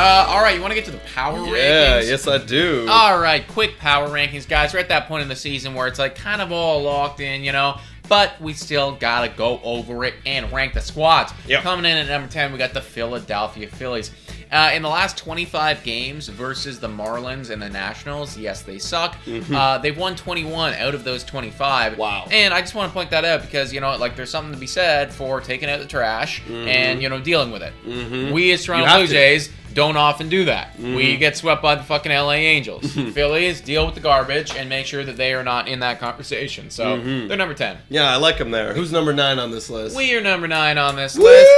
All right, you want to get to the power rankings? Yeah, yes I do. All right, quick power rankings, guys. We're at that point in the season where it's like kind of all locked in, you know, but we still got to go over it and rank the squads. Yep. Coming in at number 10, we got the Philadelphia Phillies. In the last 25 games versus the Marlins and the Nationals, yes, they suck. They've won 21 out of those 25. Wow. And I just want to point that out because, you know, like there's something to be said for taking out the trash and, you know, dealing with it. We as Toronto Blue Jays don't often do that. We get swept by the fucking LA Angels. Phillies deal with the garbage and make sure that they are not in that conversation. So they're number 10. Yeah, I like them there. Who's number 9 on this list? We are number 9 on this Woo! list.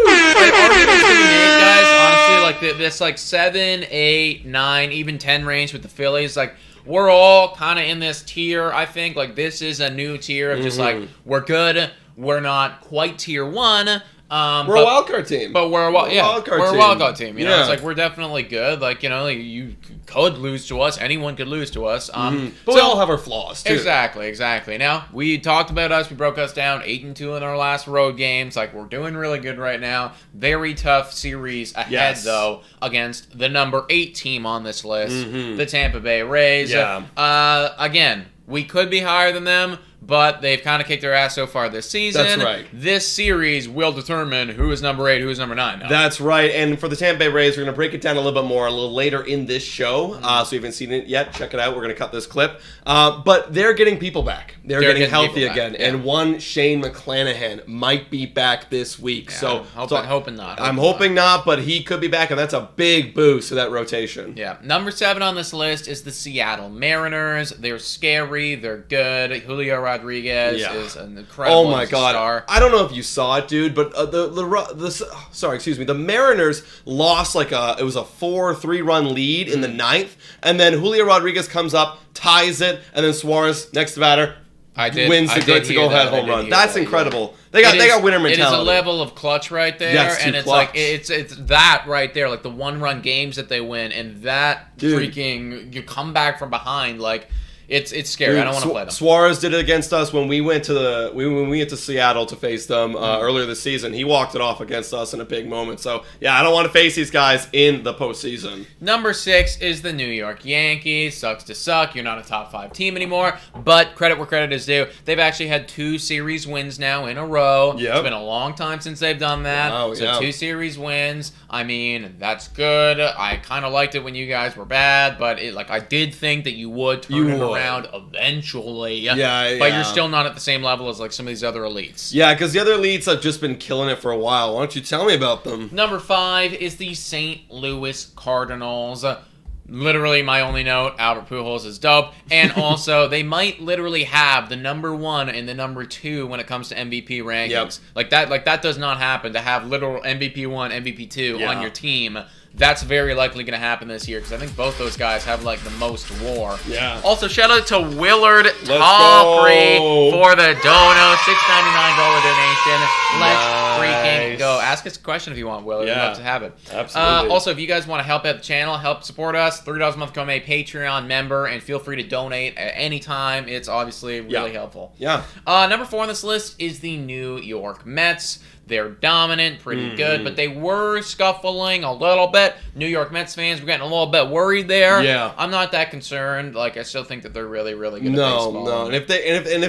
Like, arguments to be made, guys. Honestly, like this, like 7, 8, 9, even 10 range with the Phillies. Like we're all kind of in this tier. I think like this is a new tier of just like we're good. We're not quite tier 1. We're a wild card team. But we're a wild card team. You know, Yeah. it's like we're definitely good. Like, you know, you could lose to us. Anyone could lose to us. But we all have our flaws, too. Exactly. Now, we talked about us. We broke us down 8-2 in our last road games. Like, we're doing really good right now. Very tough series ahead, though, against the number 8 team on this list, the Tampa Bay Rays. Yeah. Again, we could be higher than them, but they've kind of kicked their ass so far this season. That's right. This series will determine who is number 8, who is number 9 now. That's right. And for the Tampa Bay Rays, we're going to break it down a little bit more a little later in this show. So if you haven't seen it yet, check it out. We're going to cut this clip. But they're getting people back. They're getting healthy again. Yeah. And one Shane McClanahan might be back this week. Yeah, hoping not. I'm hoping not, but he could be back, and that's a big boost to that rotation. Yeah. Number 7 on this list is the Seattle Mariners. They're scary. They're good. Julio Rodriguez is an incredible star. I don't know if you saw it, dude, but the Mariners lost like it was a 4-3 run lead in the 9th, and then Julio Rodriguez comes up, ties it, and then Suarez, next batter, wins the go-ahead home run. That's incredible. They got winner mentality. It is a level of clutch right there, and it's clutch. Like it's that right there, like the one-run games that they win, and that freaking you come back from behind like. It's scary. Dude, I don't want to play them. Suarez did it against us when we went to Seattle to face them earlier this season. He walked it off against us in a big moment. So yeah, I don't want to face these guys in the postseason. Number 6 is the New York Yankees. Sucks to suck. You're not a top 5 team anymore. But credit where credit is due. They've actually had 2 series wins now in a row. Yep. It's been a long time since they've done that. Wow, so 2 series wins. I mean, that's good. I kind of liked it when you guys were bad, but I did think that you would turn it around eventually. But you're still not at the same level as like some of these other elites. Yeah, because the other elites have just been killing it for a while. Why don't you tell me about them? Number 5 is the St. Louis Cardinals. Literally, my only note, Albert Pujols is dope. And also, they might literally have the number 1 and the number 2 when it comes to MVP rankings. Like that does not happen to have literal MVP 1, MVP 2 on your team. That's very likely going to happen this year because I think both those guys have like the most WAR. Yeah. Also, shout out to Willard Topri for the dono, $6.99 donation. Let's freaking go. Ask us a question if you want, Willard. We'd love to have it. Absolutely. Also, if you guys want to help out the channel, help support us, $3 a month, become a Patreon member, and feel free to donate at any time. It's obviously really helpful. Yeah. Number 4 on this list is the New York Mets. They're dominant, pretty good, but they were scuffling a little bit. New York Mets fans were getting a little bit worried there. Yeah. I'm not that concerned. Like, I still think that they're really, really good at baseball. No. And if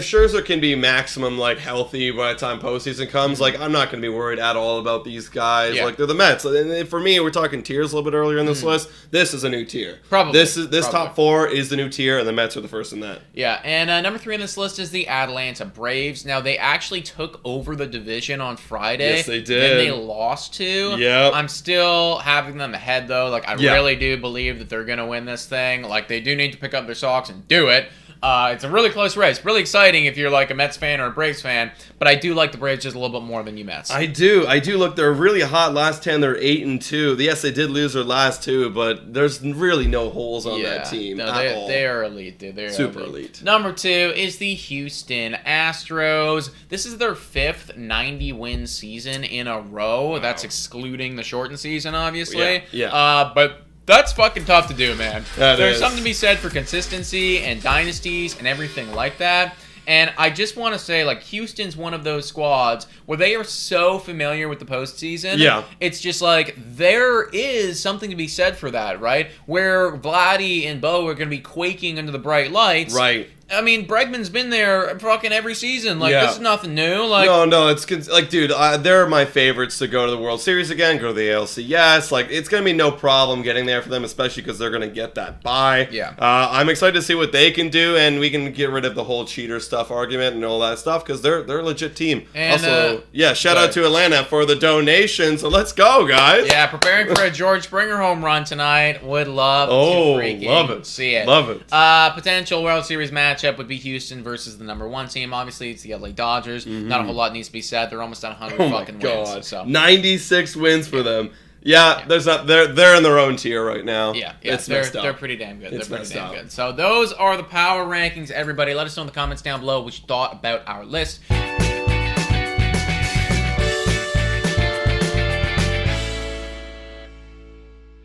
Scherzer can be maximum like healthy by the time postseason comes, like I'm not going to be worried at all about these guys. Yeah. Like they're the Mets. And for me, we're talking tiers a little bit earlier in this list. This is a new tier. Probably. This top 4 is the new tier, and the Mets are the first in that. Yeah. And number 3 on this list is the Atlanta Braves. Now they actually took over the division on Friday. Yes, they did. And they lost to. Yep. I'm still having them ahead, though. Like, I really do believe that they're going to win this thing. Like, they do need to pick up their socks and do it. It's a really close race. Really exciting if you're like a Mets fan or a Braves fan. But I do like the Braves just a little bit more than you Mets. I do. Look, they're really hot. Last 10, they're 8-2. Yes, they did lose their last 2, but there's really no holes on that team at all. They are elite, dude. They're super elite. Number 2 is the Houston Astros. This is their 5th 90-win season in a row. Wow. That's excluding the shortened season, obviously. Yeah. But that's fucking tough to do, man. There's something to be said for consistency and dynasties and everything like that. And I just want to say, like, Houston's one of those squads where they are so familiar with the postseason. Yeah. It's just like there is something to be said for that, right? Where Vladdy and Bo are going to be quaking under the bright lights. Right. I mean, Bregman's been there fucking every season. Like, Yeah. this is nothing new. Like, no, it's like, dude, they're my favorites to go to the World Series again, go to the ALCS. Like, it's gonna be no problem getting there for them, especially because they're gonna get that bye. Yeah. I'm excited to see what they can do, and we can get rid of the whole cheater stuff argument and all that stuff because they're a legit team. And, also, shout out to Atlanta for the donation. So let's go, guys. yeah, preparing for a George Springer home run tonight. Would love to freaking love it. see it. Love it. Potential World Series matchup would be Houston versus the number 1 team. Obviously, it's the LA Dodgers. Not a whole lot needs to be said. They're almost at 100 fucking wins. So 96 wins for them. Yeah, there's not. They're in their own tier right now. Yeah, it's messed up. They're pretty damn good. It's they're pretty damn messed up. good. So those are the power rankings. Everybody, let us know in the comments down below what you thought about our list.